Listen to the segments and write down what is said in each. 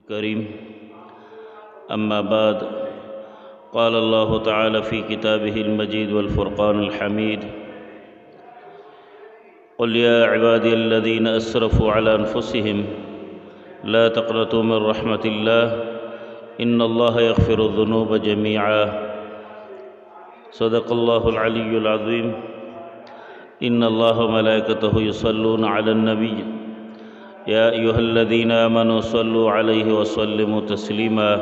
كريم. أما بعد، قال الله تعالى في كتابه المجيد والفرقان الحميد: قل يا عبادي الذين أسرفوا على أنفسهم لا تقنطوا من رحمة الله إن الله يغفر الذنوب جميعا. صدق الله العلي العظيم. إن الله وملائكته يصلون على النبي يا أيها الذين آمنوا صلوا عليه وسلموا تسليما.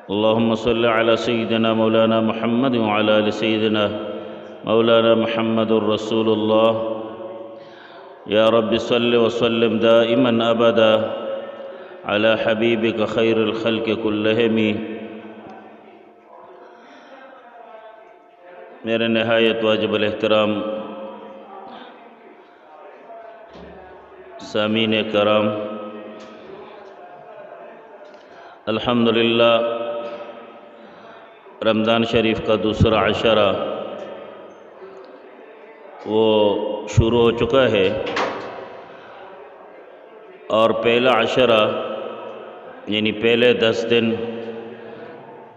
اللهم صل على سيدنا مولانا محمد وعلى آل سيدنا مولانا محمد رسول الله. يا رب صل وسلم دائما أبدا على حبيبك خير الخلق كلهم. میرے نہایت واجب الاحترام سامعین کرام، الحمدللہ رمضان شریف کا دوسرا عشرہ وہ شروع ہو چکا ہے، اور پہلا عشرہ یعنی پہلے 10 دن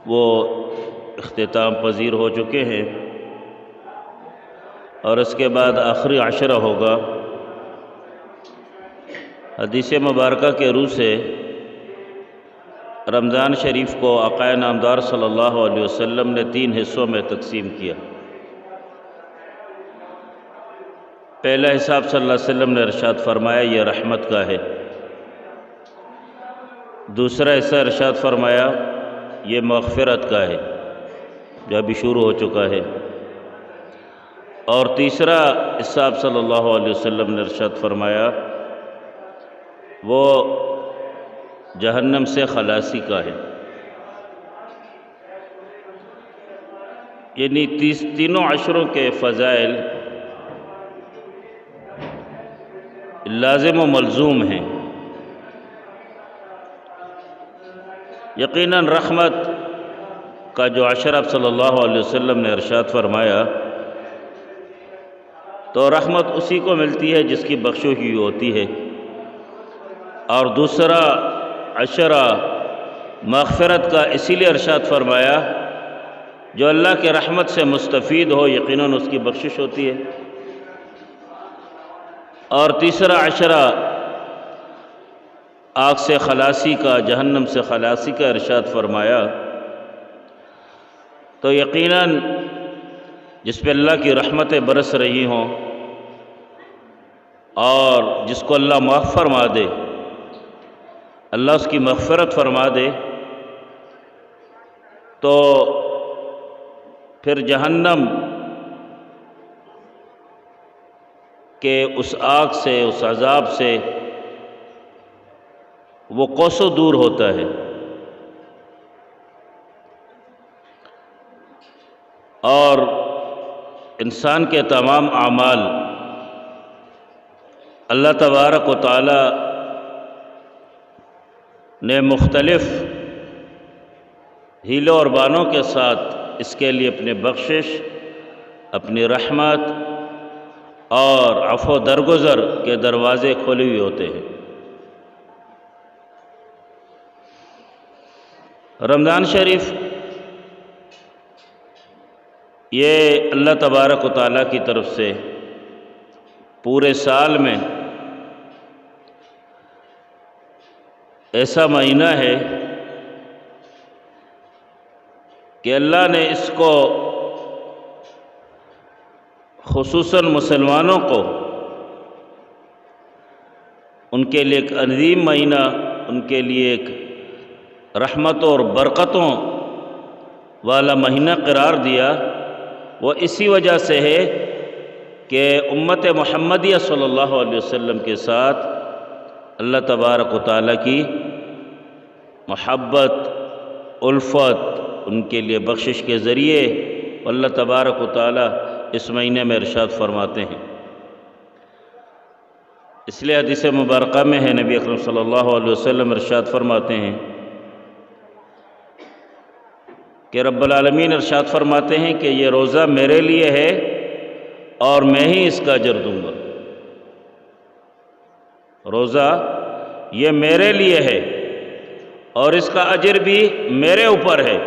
وہ اختتام پذیر ہو چکے ہیں، اور اس کے بعد آخری عشرہ ہوگا۔ حدیث مبارکہ کے روح سے رمضان شریف کو آقا نامدار صلی اللہ علیہ وسلم نے 3 حصوں میں تقسیم کیا۔ پہلا حصہ صلی اللہ علیہ وسلم نے ارشاد فرمایا یہ رحمت کا ہے، دوسرا حصہ ارشاد فرمایا یہ مغفرت کا ہے جو ابھی شروع ہو چکا ہے، اور تیسرا حصہ صلی اللہ علیہ وسلم نے ارشاد فرمایا وہ جہنم سے خلاصی کا ہے۔ یعنی تینوں عشروں کے فضائل لازم و ملزوم ہیں۔ یقیناً رحمت کا جو عشرہ صلی اللہ علیہ وسلم نے ارشاد فرمایا، تو رحمت اسی کو ملتی ہے جس کی بخشش ہوتی ہے، اور دوسرا عشرہ مغفرت کا اسی لیے ارشاد فرمایا جو اللہ کے رحمت سے مستفید ہو یقیناً اس کی بخشش ہوتی ہے، اور تیسرا عشرہ آگ سے خلاصی کا، جہنم سے خلاصی کا ارشاد فرمایا، تو یقیناً جس پہ اللہ کی رحمتیں برس رہی ہوں اور جس کو اللہ معاف فرما دے، اللہ اس کی مغفرت فرما دے، تو پھر جہنم کے اس آگ سے، اس عذاب سے وہ کوسوں دور ہوتا ہے۔ اور انسان کے تمام اعمال اللہ تبارک و تعالی نے مختلف ہیلوں اور بانوں کے ساتھ اس کے لیے اپنے بخشش، اپنی رحمت اور عفو درگزر کے دروازے کھولے ہوئے ہوتے ہیں۔ رمضان شریف یہ اللہ تبارک و تعالیٰ کی طرف سے پورے سال میں ایسا مہینہ ہے کہ اللہ نے اس کو خصوصاً مسلمانوں کو ان کے لیے ایک عظیم مہینہ، ان کے لیے ایک رحمتوں اور برکتوں والا مہینہ قرار دیا۔ وہ اسی وجہ سے ہے کہ امت محمدیہ صلی اللہ علیہ وسلم کے ساتھ اللہ تبارک و تعالیٰ کی محبت، الفت، ان کے لیے بخشش کے ذریعے اللہ تبارک و تعالیٰ اس مہینے میں ارشاد فرماتے ہیں۔ اس لیے حدیث مبارکہ میں ہے، نبی اکرم صلی اللہ علیہ وسلم ارشاد فرماتے ہیں کہ رب العالمین ارشاد فرماتے ہیں کہ یہ روزہ میرے لیے ہے اور میں ہی اس کا اجر دوں گا۔ روزہ یہ میرے لیے ہے اور اس کا اجر بھی میرے اوپر ہے۔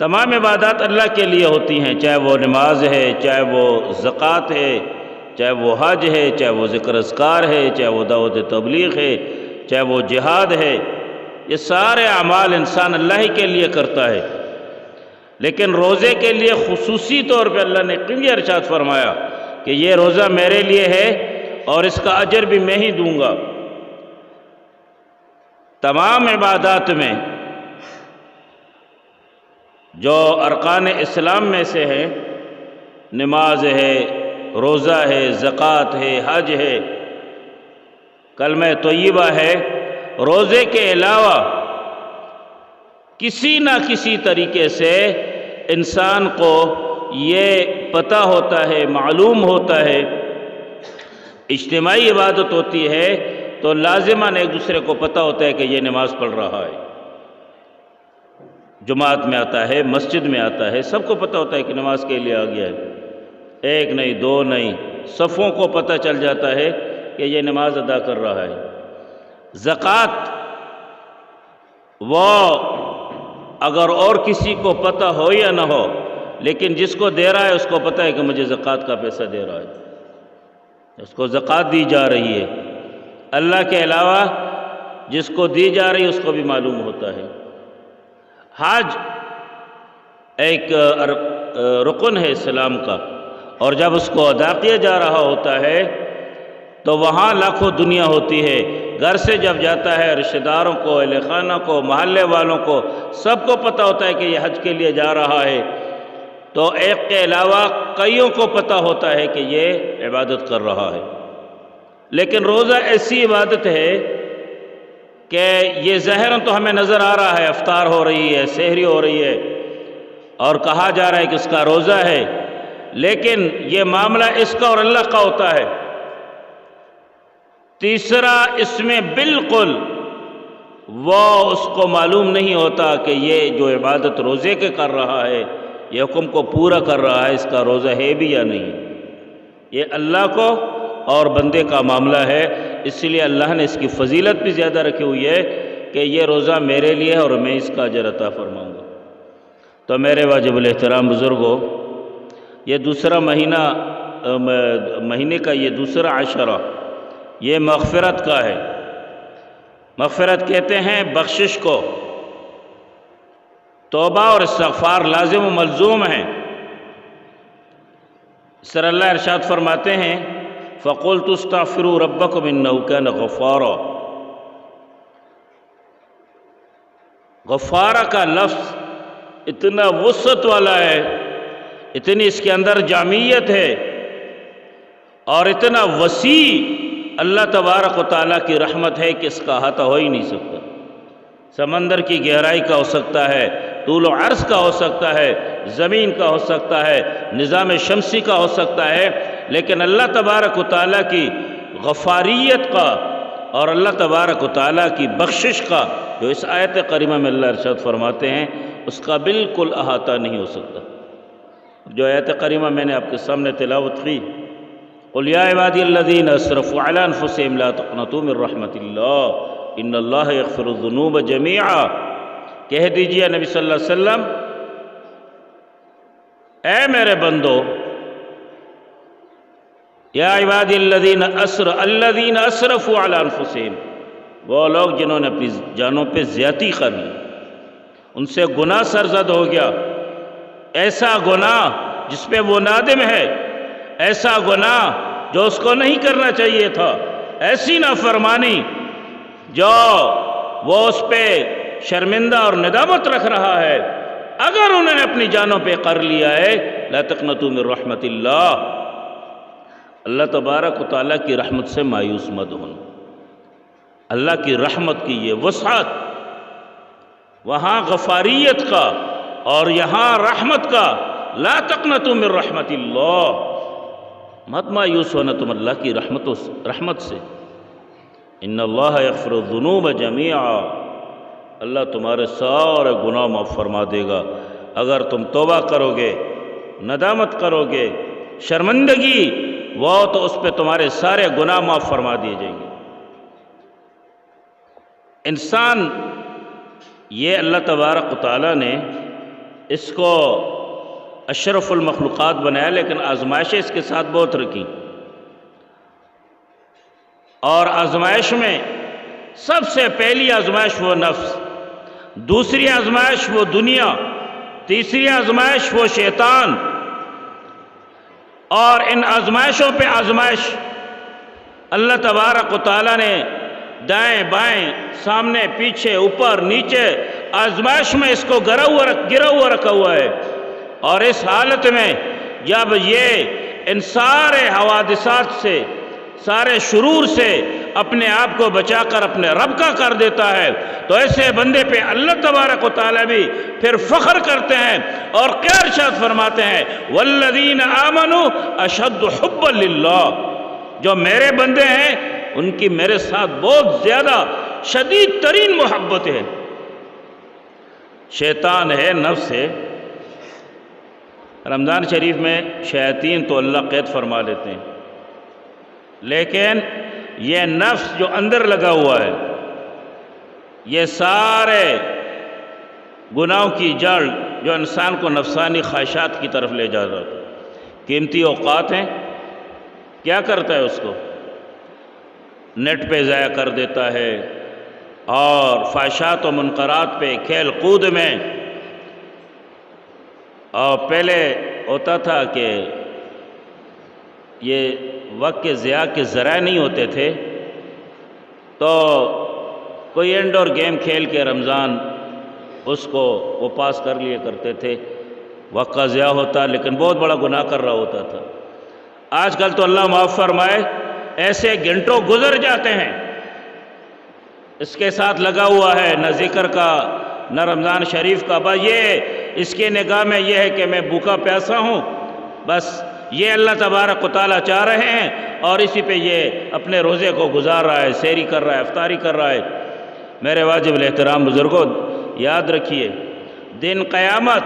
تمام عبادات اللہ کے لیے ہوتی ہیں، چاہے وہ نماز ہے، چاہے وہ زکوٰۃ ہے، چاہے وہ حج ہے، چاہے وہ ذکر اذکار ہے، چاہے وہ دعوت تبلیغ ہے، چاہے وہ جہاد ہے۔ یہ سارے اعمال انسان اللہ ہی کے لیے کرتا ہے، لیکن روزے کے لیے خصوصی طور پہ اللہ نے کلیئر ارشاد فرمایا کہ یہ روزہ میرے لیے ہے اور اس کا اجر بھی میں ہی دوں گا۔ تمام عبادات میں جو ارکان اسلام میں سے ہے، نماز ہے، روزہ ہے، زکوٰۃ ہے، حج ہے، کلمہ طیبہ ہے، روزے کے علاوہ کسی نہ کسی طریقے سے انسان کو یہ پتہ ہوتا ہے، معلوم ہوتا ہے، اجتماعی عبادت ہوتی ہے تو لازماً ایک دوسرے کو پتہ ہوتا ہے کہ یہ نماز پڑھ رہا ہے، جماعت میں آتا ہے، مسجد میں آتا ہے، سب کو پتہ ہوتا ہے کہ نماز کے لیے آ گیا ہے، ایک نہیں دو نہیں، صفوں کو پتہ چل جاتا ہے کہ یہ نماز ادا کر رہا ہے۔ زکوٰۃ وہ اگر اور کسی کو پتہ ہو یا نہ ہو، لیکن جس کو دے رہا ہے اس کو پتہ ہے کہ مجھے زکوٰۃ کا پیسہ دے رہا ہے، اس کو زکوٰۃ دی جا رہی ہے۔ اللہ کے علاوہ جس کو دی جا رہی ہے اس کو بھی معلوم ہوتا ہے۔ حج ایک رکن ہے اسلام کا، اور جب اس کو ادا کیا جا رہا ہوتا ہے تو وہاں لاکھوں دنیا ہوتی ہے، گھر سے جب جاتا ہے رشتہ داروں کو، اہل خانہ کو، محلے والوں کو، سب کو پتہ ہوتا ہے کہ یہ حج کے لیے جا رہا ہے، تو ایک کے علاوہ کئیوں کو پتہ ہوتا ہے کہ یہ عبادت کر رہا ہے۔ لیکن روزہ ایسی عبادت ہے کہ یہ ظاہراً تو ہمیں نظر آ رہا ہے، افطار ہو رہی ہے، سحری ہو رہی ہے، اور کہا جا رہا ہے کہ اس کا روزہ ہے، لیکن یہ معاملہ اس کا اور اللہ کا ہوتا ہے۔ تیسرا، اس میں بالکل وہ اس کو معلوم نہیں ہوتا کہ یہ جو عبادت روزے کے کر رہا ہے، یہ حکم کو پورا کر رہا ہے، اس کا روزہ ہے بھی یا نہیں۔ یہ اللہ کو اور بندے کا معاملہ ہے، اس لیے اللہ نے اس کی فضیلت بھی زیادہ رکھی ہوئی ہے کہ یہ روزہ میرے لیے ہے اور میں اس کا اجر عطا فرماؤں گا۔ تو میرے واجب الاحترام بزرگوں، یہ دوسرا مہینے کا یہ دوسرا عشرہ یہ مغفرت کا ہے۔ مغفرت کہتے ہیں بخشش کو، توبہ اور استغفار لازم و ملزوم ہیں۔ اس طرح اللہ ارشاد فرماتے ہیں فَقُلْتُ اسْتَغْفِرُوا رَبَّكُمْ إِنَّهُ كَانَ غَفَّارًا۔ غفارہ کا لفظ اتنا وسعت والا ہے، اتنی اس کے اندر جامعیت ہے، اور اتنا وسیع اللہ تبارک و تعالیٰ کی رحمت ہے کہ اس کا احاطہ ہو ہی نہیں سکتا۔ سمندر کی گہرائی کا ہو سکتا ہے، طول و عرض کا ہو سکتا ہے، زمین کا ہو سکتا ہے، نظام شمسی کا ہو سکتا ہے، لیکن اللہ تبارک و تعالیٰ کی غفاریت کا اور اللہ تبارک و تعالیٰ کی بخشش کا جو اس آیت کریمہ میں اللہ ارشاد فرماتے ہیں، اس کا بالکل احاطہ نہیں ہو سکتا۔ جو آیت کریمہ میں نے آپ کے سامنے تلاوت کی، قُلْ يَا عِبَادِيَ الَّذِينَ أَسْرَفُوا عَلَىٰ أَنفُسِهِمْ لَا تَقْنَطُوا مِن رَحْمَةِ اللَّهِ إِنَّ اللَّهَ يَغْفِرُ الذُّنُوبَ جَمِيعًا۔ کہہ دیجئے نبی صلی اللہ علیہ وسلم، اے میرے بندو، یا عبادی الذین اسرفوا علی انفسہم، وہ لوگ جنہوں نے اپنی جانوں پہ زیادتی کر لی، ان سے گناہ سرزد ہو گیا، ایسا گناہ جس پہ وہ نادم ہے، ایسا گناہ جو اس کو نہیں کرنا چاہیے تھا، ایسی نافرمانی جو وہ اس پہ شرمندہ اور ندامت رکھ رہا ہے، اگر انہوں نے اپنی جانوں پہ کر لیا ہے، لا تقنطوا من رحمت اللہ، اللہ تبارک و تعالیٰ کی رحمت سے مایوس مت ہونا۔ اللہ کی رحمت کی یہ وسعت، وہاں غفاریت کا اور یہاں رحمت کا، لا تقنطوا من رحمت اللہ، مت مایوس ہونا تم اللہ کی رحمت سے۔ ان اللہ یغفر الذنوب جميعا، اللہ تمہارے سارے گناہ معاف فرما دے گا اگر تم توبہ کرو گے، ندامت کرو گے، شرمندگی، وہ تو اس پہ تمہارے سارے گناہ معاف فرما دیے جائیں گے۔ انسان یہ اللہ تبارک و تعالیٰ نے اس کو اشرف المخلوقات بنایا، لیکن آزمائشیں اس کے ساتھ بہت رکھی، اور آزمائش میں سب سے پہلی آزمائش وہ نفس، دوسری آزمائش وہ دنیا، تیسری آزمائش وہ شیطان، اور ان آزمائشوں پہ آزمائش اللہ تبارک و تعالیٰ نے دائیں بائیں سامنے پیچھے اوپر نیچے آزمائش میں اس کو گرا ہوا رکھا ہوا ہے۔ اور اس حالت میں جب یہ ان سارے حوادثات سے، سارے شرور سے اپنے آپ کو بچا کر اپنے رب کا کر دیتا ہے، تو ایسے بندے پہ اللہ تبارک و تعالیٰ بھی پھر فخر کرتے ہیں اور کیا ارشاد فرماتے ہیں، والذین آمنوا اشد حبا للہ، جو میرے بندے ہیں ان کی میرے ساتھ بہت زیادہ شدید ترین محبت ہے۔ شیطان ہے، نفس ہے۔ رمضان شریف میں شیاطین تو اللہ قید فرما لیتے ہیں، لیکن یہ نفس جو اندر لگا ہوا ہے، یہ سارے گناہوں کی جڑ جو انسان کو نفسانی خواہشات کی طرف لے جا رہا ہے، قیمتی اوقات ہیں، کیا کرتا ہے اس کو نیٹ پہ ضائع کر دیتا ہے، اور فحشات و منکرات پہ، کھیل کود میں۔ اور پہلے ہوتا تھا کہ یہ وقت کے ضیاع کے ذرائع نہیں ہوتے تھے، تو کوئی انڈور گیم کھیل کے رمضان اس کو وہ پاس کر لیے کرتے تھے، وقت کا ضیاع ہوتا، لیکن بہت بڑا گناہ کر رہا ہوتا تھا۔ آج کل تو اللہ معاف فرمائے، ایسے گھنٹوں گزر جاتے ہیں، اس کے ساتھ لگا ہوا ہے، نہ ذکر کا نہ رمضان شریف کا، بس یہ اس کے نگاہ میں یہ ہے کہ میں بھوکا پیاسا ہوں، بس یہ اللہ تبارک و تعالیٰ چاہ رہے ہیں، اور اسی پہ یہ اپنے روزے کو گزار رہا ہے، سحری کر رہا ہے، افطاری کر رہا ہے۔ میرے واجب الاحترام بزرگوں، یاد رکھیے، دن قیامت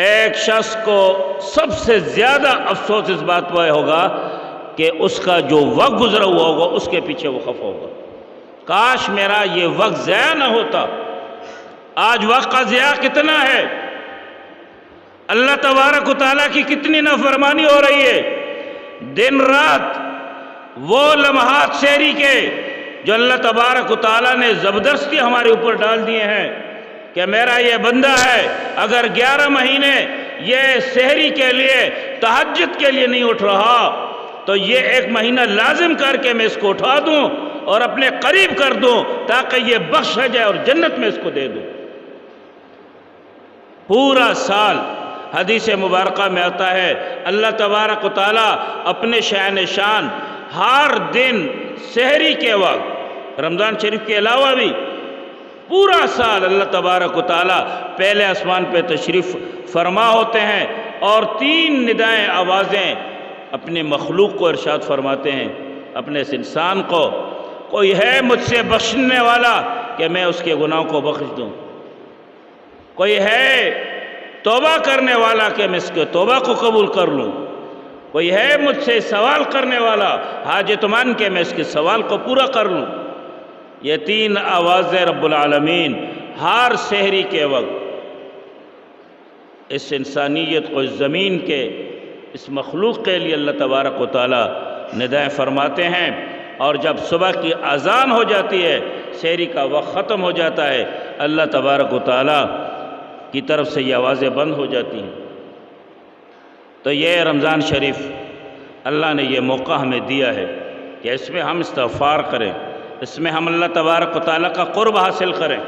ایک شخص کو سب سے زیادہ افسوس اس بات پہ ہوگا کہ اس کا جو وقت گزرا ہوا ہوگا اس کے پیچھے وہ خفا ہوگا، کاش میرا یہ وقت ضائع نہ ہوتا۔ آج وقت کا ضیاع کتنا ہے، اللہ تبارک و تعالیٰ کی کتنی نافرمانی ہو رہی ہے، دن رات وہ لمحات سحری کے جو اللہ تبارک و تعالیٰ نے زبردستی ہمارے اوپر ڈال دیے ہیں کہ میرا یہ بندہ ہے، اگر 11 مہینے یہ سحری کے لیے، تہجد کے لیے نہیں اٹھ رہا، تو یہ 1 مہینہ لازم کر کے میں اس کو اٹھا دوں اور اپنے قریب کر دوں، تاکہ یہ بخش جائے اور جنت میں اس کو دے دوں۔ پورا سال حدیث مبارکہ میں آتا ہے، اللہ تبارک و تعالیٰ اپنے شان شان ہر دن سحری کے وقت، رمضان شریف کے علاوہ بھی پورا سال اللہ تبارک و تعالیٰ پہلے آسمان پہ تشریف فرما ہوتے ہیں، اور 3 ندائیں آوازیں اپنے مخلوق کو ارشاد فرماتے ہیں، اپنے اس انسان کو، کوئی ہے مجھ سے بخشنے والا کہ میں اس کے گناہوں کو بخش دوں، کوئی ہے توبہ کرنے والا کہ میں اس کے توبہ کو قبول کر لوں، کوئی ہے مجھ سے سوال کرنے والا حاجت مند کہ میں اس کے سوال کو پورا کر لوں۔ یہ 3 آوازیں رب العالمین ہر سحری کے وقت اس انسانیت کو، اس زمین کے اس مخلوق کے لیے اللہ تبارک و تعالیٰ ندائیں فرماتے ہیں، اور جب صبح کی اذان ہو جاتی ہے، سحری کا وقت ختم ہو جاتا ہے، اللہ تبارک و تعالیٰ کی طرف سے یہ آوازیں بند ہو جاتی ہیں۔ تو یہ رمضان شریف اللہ نے یہ موقع ہمیں دیا ہے کہ اس میں ہم استغفار کریں، اس میں ہم اللہ تبارک و تعالیٰ کا قرب حاصل کریں۔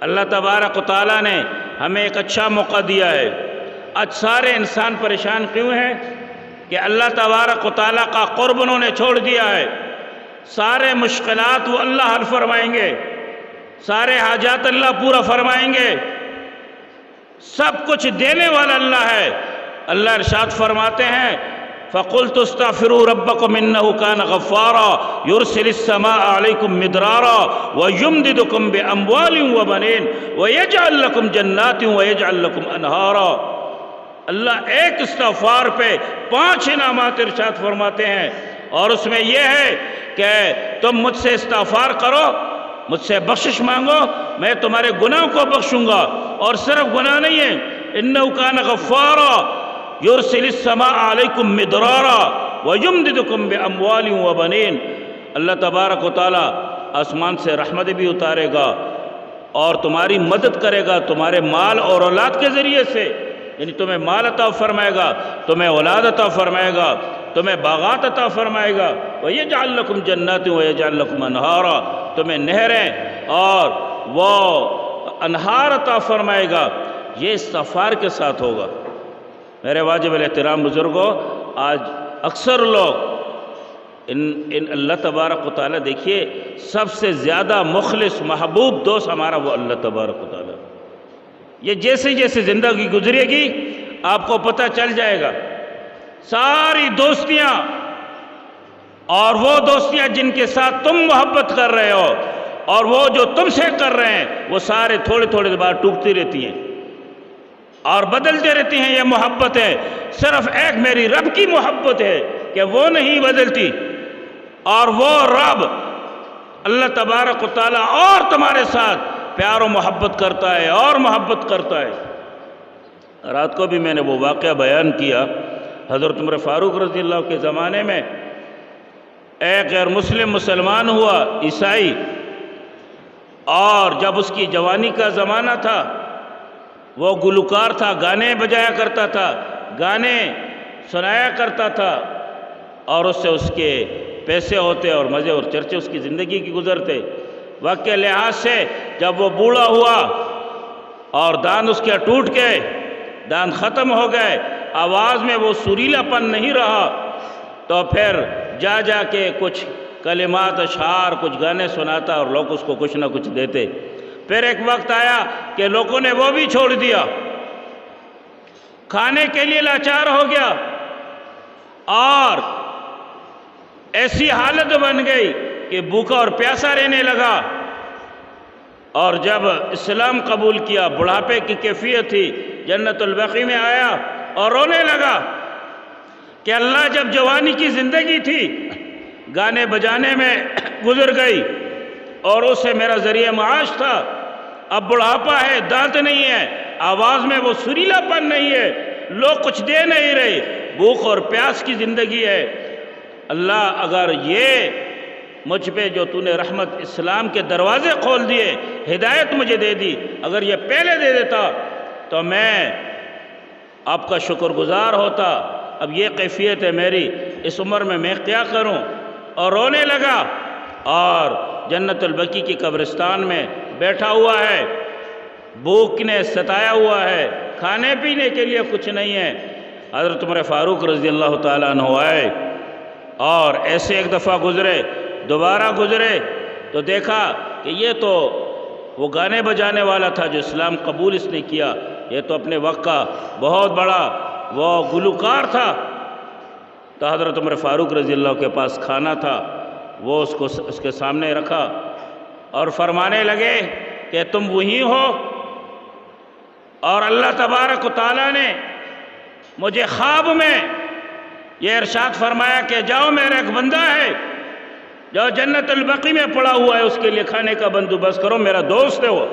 اللہ تبارک و تعالیٰ نے ہمیں ایک اچھا موقع دیا ہے۔ آج سارے انسان پریشان کیوں ہیں کہ اللہ تبارک و تعالیٰ کا قرب انہوں نے چھوڑ دیا ہے۔ سارے مشکلات وہ اللہ حل فرمائیں گے، سارے حاجات اللہ پورا فرمائیں گے، سب کچھ دینے والا اللہ ہے۔ اللہ ارشاد فرماتے ہیں، فَقُلْتُ اسْتَغْفِرُوا رَبَّكُمْ إِنَّهُ كَانَ غَفَّارًا يُرْسِلِ السَّمَاءَ عَلَيْكُمْ مِدْرَارًا وَيُمْدِدْكُمْ بِأَمْوَالٍ وَبَنِينَ وَيَجْعَلْ لَكُمْ جَنَّاتٍ وَيَجْعَلْ لَكُمْ أَنْهَارًا۔ اللہ ایک استغفار پہ 5 انعامات ارشاد فرماتے ہیں، اور اس میں یہ ہے کہ تم مجھ سے استغفار کرو، مجھ سے بخشش مانگو، میں تمہارے گناہوں کو بخشوں گا۔ اور صرف گناہ نہیں ہے، انہ کان غفارا یرسل السماء علیکم مدرارا ویمددکم باموال وبنین، اللہ تبارک و تعالیٰ آسمان سے رحمت بھی اتارے گا اور تمہاری مدد کرے گا تمہارے مال اور اولاد کے ذریعے سے، یعنی تمہیں مال عطا فرمائے گا، تمہیں اولاد عطا فرمائے گا، تمہیں باغات عطا فرمائے گا، وَيَجْعَلْ لَكُمْ جَنَّاتٍ وَيَجْعَلْ لَكُمْ أَنْهَارًا، تمہیں نہریں اور وہ انہار عطا فرمائے گا۔ یہ استغفار کے ساتھ ہوگا۔ میرے واجب الاحترام بزرگوں، آج اکثر لوگ ان اللہ تبارک و تعالیٰ، دیکھیے سب سے زیادہ مخلص محبوب دوست ہمارا وہ اللہ تبارک و تعالیٰ۔ یہ جیسے جیسے زندگی گزرے گی آپ کو پتہ چل جائے گا، ساری دوستیاں اور وہ دوستیاں جن کے ساتھ تم محبت کر رہے ہو اور وہ جو تم سے کر رہے ہیں، وہ سارے تھوڑے تھوڑے بار ٹوٹتی رہتی ہیں اور بدلتے رہتی ہیں۔ یہ محبت ہے، صرف ایک میری رب کی محبت ہے کہ وہ نہیں بدلتی، اور وہ رب اللہ تبارک و تعالیٰ اور تمہارے ساتھ پیار و محبت کرتا ہے اور محبت کرتا ہے۔ رات کو بھی میں نے وہ واقعہ بیان کیا، حضرت عمر فاروق رضی اللہ کے زمانے میں ایک غیر مسلم مسلمان ہوا، عیسائی، اور جب اس کی جوانی کا زمانہ تھا وہ گلوکار تھا، گانے بجایا کرتا تھا، گانے سنایا کرتا تھا، اور اس سے اس کے پیسے ہوتے اور مزے اور چرچے اس کی زندگی کی گزرتے۔ وقت کے لحاظ سے جب وہ بوڑھا ہوا اور داند اس کے ٹوٹ گئے، داند ختم ہو گئے، آواز میں وہ سریلا پن نہیں رہا، تو پھر جا جا کے کچھ کلمات اشعار کچھ گانے سناتا اور لوگ اس کو کچھ نہ کچھ دیتے۔ پھر ایک وقت آیا کہ لوگوں نے وہ بھی چھوڑ دیا، کھانے کے لیے لاچار ہو گیا اور ایسی حالت بن گئی کہ بھوکا اور پیاسا رہنے لگا۔ اور جب اسلام قبول کیا، بڑھاپے کی کیفیت تھی، جنت البقیع میں آیا اور رونے لگا کہ اللہ جب جوانی کی زندگی تھی گانے بجانے میں گزر گئی اور اسے میرا ذریعہ معاش تھا، اب بڑھاپا ہے، دانت نہیں ہے، آواز میں وہ سریلا پن نہیں ہے، لوگ کچھ دے نہیں رہے، بھوک اور پیاس کی زندگی ہے۔ اللہ اگر یہ مجھ پہ جو تو نے رحمت اسلام کے دروازے کھول دیے، ہدایت مجھے دے دی، اگر یہ پہلے دے دیتا تو میں آپ کا شکر گزار ہوتا۔ اب یہ کیفیت ہے میری، اس عمر میں میں کیا کروں؟ اور رونے لگا اور جنت البقیع کی قبرستان میں بیٹھا ہوا ہے، بھوک نے ستایا ہوا ہے، کھانے پینے کے لیے کچھ نہیں ہے۔ حضرت عمر فاروق رضی اللہ تعالیٰ عنہ آئے اور ایسے ایک دفعہ گزرے، دوبارہ گزرے تو دیکھا کہ یہ تو وہ گانے بجانے والا تھا جو اسلام قبول اس نے کیا، یہ تو اپنے وقت کا بہت بڑا وہ گلوکار تھا۔ تو حضرت عمر فاروق رضی اللہ کے پاس کھانا تھا، وہ اس کے سامنے رکھا اور فرمانے لگے کہ تم وہی ہو، اور اللہ تبارک و تعالیٰ نے مجھے خواب میں یہ ارشاد فرمایا کہ جاؤ میرا ایک بندہ ہے جو جنت البقیع میں پڑا ہوا ہے، اس کے لیے کھانے کا بندوبست کرو، میرا دوست ہے وہ۔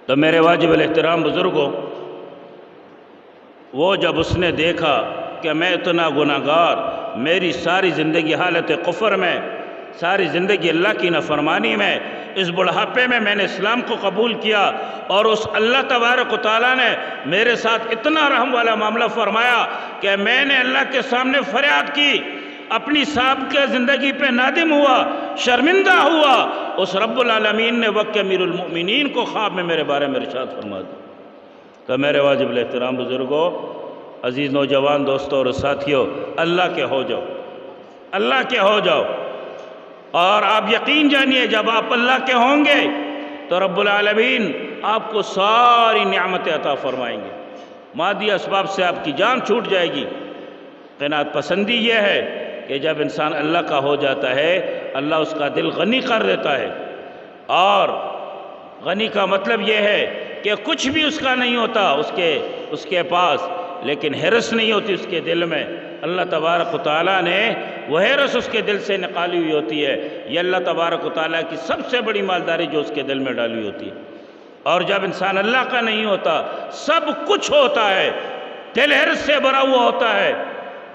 تو میرے واجب الاحترام بزرگوں، وہ جب اس نے دیکھا کہ میں اتنا گناہگار، میری ساری زندگی حالت کفر میں، ساری زندگی اللہ کی نافرمانی میں، اس بڑھاپے میں نے اسلام کو قبول کیا، اور اس اللہ تبارک و تعالیٰ نے میرے ساتھ اتنا رحم والا معاملہ فرمایا کہ میں نے اللہ کے سامنے فریاد کی، اپنی سابقہ زندگی پہ نادم ہوا، شرمندہ ہوا۔ اس رب العالمین نے وقت امیر المؤمنین کو خواب میں میرے بارے میں ارشاد فرما دیا۔ تو میرے واجب الاحترام بزرگوں، عزیز نوجوان دوستوں اور ساتھیوں، اللہ کے ہو جاؤ، اللہ کے ہو جاؤ، اور آپ یقین جانیے جب آپ اللہ کے ہوں گے تو رب العالمین آپ کو ساری نعمتیں عطا فرمائیں گے، مادی اسباب سے آپ کی جان چھوٹ جائے گی۔ قناعت پسندی یہ ہے کہ جب انسان اللہ کا ہو جاتا ہے، اللہ اس کا دل غنی کر دیتا ہے، اور غنی کا مطلب یہ ہے کہ کچھ بھی اس کا نہیں ہوتا اس کے پاس، لیکن حرص نہیں ہوتی اس کے دل میں، اللہ تبارک و تعالیٰ نے وہ حرص اس کے دل سے نکالی ہوئی ہوتی ہے۔ یہ اللہ تبارک و تعالیٰ کی سب سے بڑی مالداری جو اس کے دل میں ڈالی ہوئی ہوتی ہے۔ اور جب انسان اللہ کا نہیں ہوتا، سب کچھ ہوتا ہے، دل حرص سے بھرا ہوا ہوتا ہے،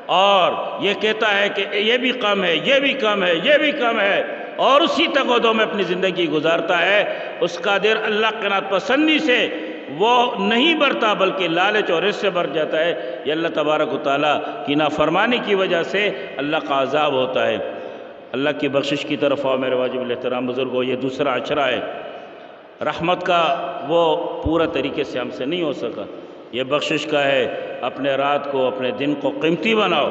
اور یہ کہتا ہے کہ یہ بھی کم ہے، یہ بھی کم ہے، یہ بھی کم ہے، اور اسی تقاضوں میں اپنی زندگی گزارتا ہے، اس کا دل اللہ کے نات پسندی سے وہ نہیں بھرتا بلکہ لالچ اور حرص سے بھر جاتا ہے۔ یہ اللہ تبارک و تعالیٰ کی نافرمانی کی وجہ سے اللہ کا عذاب ہوتا ہے۔ اللہ کی بخشش کی طرف آؤ میرے واجب الاحترام بزرگوں، یہ دوسرا عشرہ ہے، رحمت کا وہ پورا طریقے سے ہم سے نہیں ہو سکا، یہ بخشش کا ہے۔ اپنے رات کو، اپنے دن کو قیمتی بناؤ،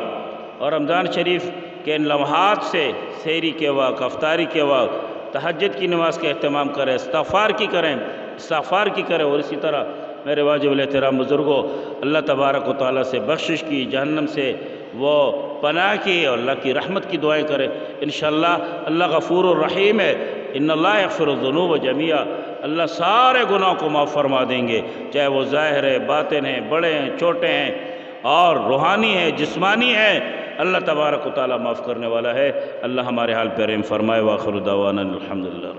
اور رمضان شریف کے ان لمحات سے سحری کے وقت، افطاری کے وقت، تہجد کی نماز کا اہتمام کریں، استغفار کی کریں، اور اسی طرح میرے واجب الاحترام بزرگوں، اللہ تبارک و تعالیٰ سے بخشش کی، جہنم سے وہ پناہ کی، اور اللہ کی رحمت کی دعائیں کریں۔ انشاءاللہ اللہ غفور الرحیم ہے، ان اللہ یغفر الذنوب جمیعا، اللہ سارے گناہوں کو معاف فرما دیں گے، چاہے وہ ظاہر ہے، باطن ہے، بڑے ہیں، چھوٹے ہیں، اور روحانی ہے، جسمانی ہے، اللہ تبارک و تعالیٰ معاف کرنے والا ہے۔ اللہ ہمارے حال پہ رحم فرمائے۔ وآخر دعوانا الحمدللہ۔